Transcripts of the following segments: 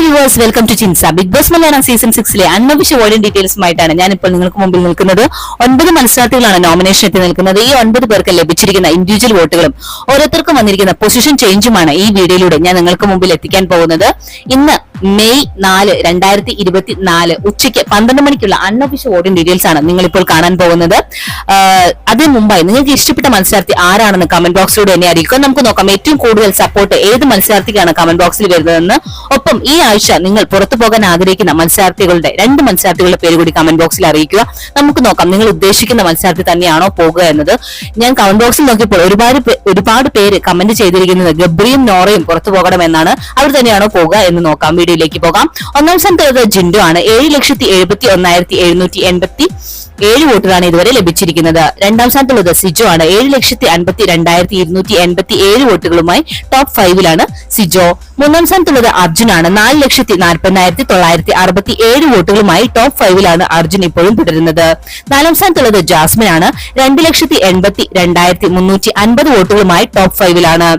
Viewers, welcome to ചിൻസ. Bigg Boss Malayalam season 6 unofficial ഓഡിയൻ ഡീറ്റെയിൽസുമായിട്ടാണ് ഞാനിപ്പോൾ നിങ്ങൾക്ക് മുമ്പിൽ നിൽക്കുന്നത്. 9 മത്സരാർത്ഥികളാണ് നോമിനേഷൻ എത്തി നിൽക്കുന്നത്. ഈ 9 പേർക്ക് ലഭിച്ചിരിക്കുന്ന ഇൻഡിവിജ്വൽ വോട്ടുകളും ഓരോരുത്തർക്കും വന്നിരിക്കുന്ന പൊസിഷൻ ചേഞ്ചുമാണ് ഈ വീഡിയോയിലൂടെ ഞാൻ നിങ്ങൾക്ക് മുമ്പിൽ എത്തിക്കാൻ പോകുന്നത്. ഇന്ന് മെയ് 4, 2024 ഉച്ചയ്ക്ക് 12 മണിക്കുള്ള അൺഒഫീഷ്യൽ ഓഡിയൻ ഡീറ്റെയിൽസ് ആണ് നിങ്ങൾ ഇപ്പോൾ കാണാൻ പോകുന്നത്. അതിന് മുമ്പായി നിങ്ങൾക്ക് ഇഷ്ടപ്പെട്ട മത്സരാർത്ഥി ആരാണെന്ന് കമന്റ് ബോക്സിലൂടെ തന്നെ അറിയിക്കുക. നമുക്ക് നോക്കാം ഏറ്റവും കൂടുതൽ സപ്പോർട്ട് ഏത് മത്സരാർത്ഥിക്കാണ് കമന്റ് ബോക്സിൽ വരുന്നതെന്ന്. ഒപ്പം ഈ ആഴ്ച നിങ്ങൾ പുറത്തു പോകാൻ ആഗ്രഹിക്കുന്ന മത്സരാർത്ഥികളുടെ 2 മത്സരാർത്ഥികളുടെ പേര് കൂടി കമന്റ് ബോക്സിൽ അറിയിക്കുക. നമുക്ക് നോക്കാം നിങ്ങൾ ഉദ്ദേശിക്കുന്ന മത്സരാർത്ഥി തന്നെയാണോ പോകുക എന്നത്. ഞാൻ കമന്റ് ബോക്സിൽ നോക്കിയപ്പോൾ ഒരുപാട് പേര് കമന്റ് ചെയ്തിരിക്കുന്നത് ഗബ്രിയും നോറയും പുറത്തു പോകണമെന്നാണ്. അവർ തന്നെയാണോ പോകുക എന്ന് നോക്കാം. വീഡിയോയിലേക്ക് പോകാം. ഒന്നാം സ്ഥാനത്ത് ജിൻഡു ആണ്. 7,71,187 വോട്ടുകളാണ് ഇതുവരെ ലഭിച്ചിരിക്കുന്നത്. രണ്ടാം സ്ഥാനത്തുള്ളത് സിജോ ആണ്. 7,52,287 വോട്ടുകളുമായി ടോപ്പ് 5-ലാണ് സിജോ. മൂന്നാം സ്ഥാനത്തുള്ളത് അർജുൻ ആണ്. 4,40,967 വോട്ടുകളുമായി ടോപ്പ് 5-ലാണ് അർജുൻ ഇപ്പോഴും തുടരുന്നത്. നാലാം സ്ഥാനത്തുള്ളത് ജാസ്മിൻ ആണ്. 2,82,350 വോട്ടുകളുമായി ടോപ്പ് 5-ലാണ്.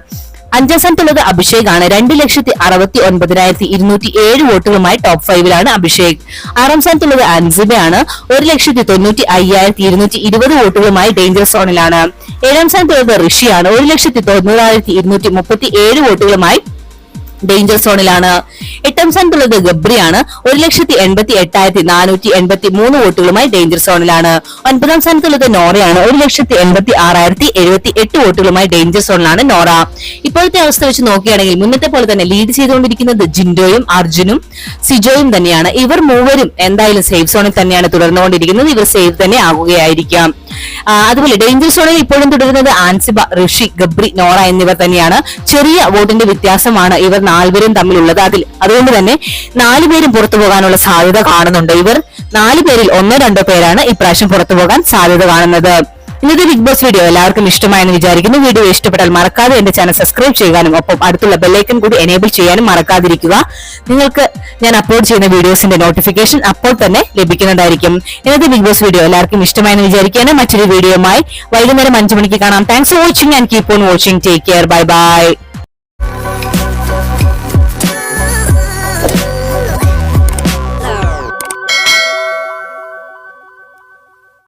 അഞ്ചാം സ്ഥാനത്തുള്ളത് അഭിഷേക് ആണ്. 2,69,207 വോട്ടുകളുമായി ടോപ്പ് 5-ലാണ് അഭിഷേക്. ആറാം സ്ഥാനത്തുള്ളത് അൻസിബയാണ്. 1,95,220 വോട്ടുകളുമായി ഡേഞ്ചർ സോണിലാണ്. ഏഴാം സ്ഥാനത്തുള്ളത് ഋഷിയാണ്. 1,90,237 വോട്ടുകളുമായി ഡേഞ്ചർ സോണിലാണ്. എട്ടാം സ്ഥാനത്തുള്ളത് ഗബ്രിയാണ്. 1,88,483 വോട്ടുകളുമായി ഡേഞ്ചർ സോണിലാണ്. ഒൻപതാം സ്ഥാനത്തുള്ളത് നോറയാണ്. 1,86,078 വോട്ടുകളുമായി ഡേഞ്ചർ സോണിലാണ് നോറ. ഇപ്പോഴത്തെ അവസ്ഥ വെച്ച് നോക്കുകയാണെങ്കിൽ മുന്നത്തെ പോലെ തന്നെ ലീഡ് ചെയ്തുകൊണ്ടിരിക്കുന്നത് ജിൻഡോയും അർജുനും സിജോയും തന്നെയാണ്. ഇവർ മൂവരും എന്തായാലും സേഫ് സോണിൽ തന്നെയാണ് തുടർന്നുകൊണ്ടിരിക്കുന്നത്. ഇവർ സേഫ് തന്നെ ആകുകയായിരിക്കാം. അതുപോലെ ഡേഞ്ചർ സോണിൽ ഇപ്പോഴും തുടരുന്നത് ആൻസിബ, ഋഷി, ഗബ്രി, നോറ എന്നിവർ തന്നെയാണ്. ചെറിയ വോട്ടിന്റെ വ്യത്യാസമാണ് ഇവർ 4 പേരും തമ്മിലുള്ളത്. അതുകൊണ്ട് തന്നെ 4 പേരും പുറത്തു പോകാനുള്ള സാധ്യത കാണുന്നുണ്ട്. ഇവർ 4 പേരിൽ 1-2 പേരാണ് ഇപ്രാവശ്യം പുറത്തു പോകാൻ സാധ്യത കാണുന്നത്. ഇന്നത്തെ ബിഗ് ബോസ് വീഡിയോ എല്ലാവർക്കും ഇഷ്ടമായെന്ന് വിചാരിക്കുന്നു. വീഡിയോ ഇഷ്ടപ്പെട്ടാൽ മറക്കാതെ എന്റെ ചാനൽ സബ്സ്ക്രൈബ് ചെയ്യാനും ഒപ്പം അടുത്തുള്ള ബെല്ലൈക്കൺ കൂടി എനേബിൾ ചെയ്യാനും മറക്കാതിരിക്കുക. നിങ്ങൾക്ക് ഞാൻ അപ്ലോഡ് ചെയ്യുന്ന വീഡിയോസിന്റെ നോട്ടിഫിക്കേഷൻ അപ്പോൾ തന്നെ ലഭിക്കുന്നതായിരിക്കും. ഇന്നത്തെ ബിഗ് ബോസ് വീഡിയോ എല്ലാവർക്കും ഇഷ്ടമായെന്ന് വിചാരിക്കുകയാണ്. മറ്റൊരു വീഡിയോയുമായി വൈകുന്നേരം 5 മണിക്ക് കാണാം. Thanks for watching and keep on watching. Take care. Bye bye.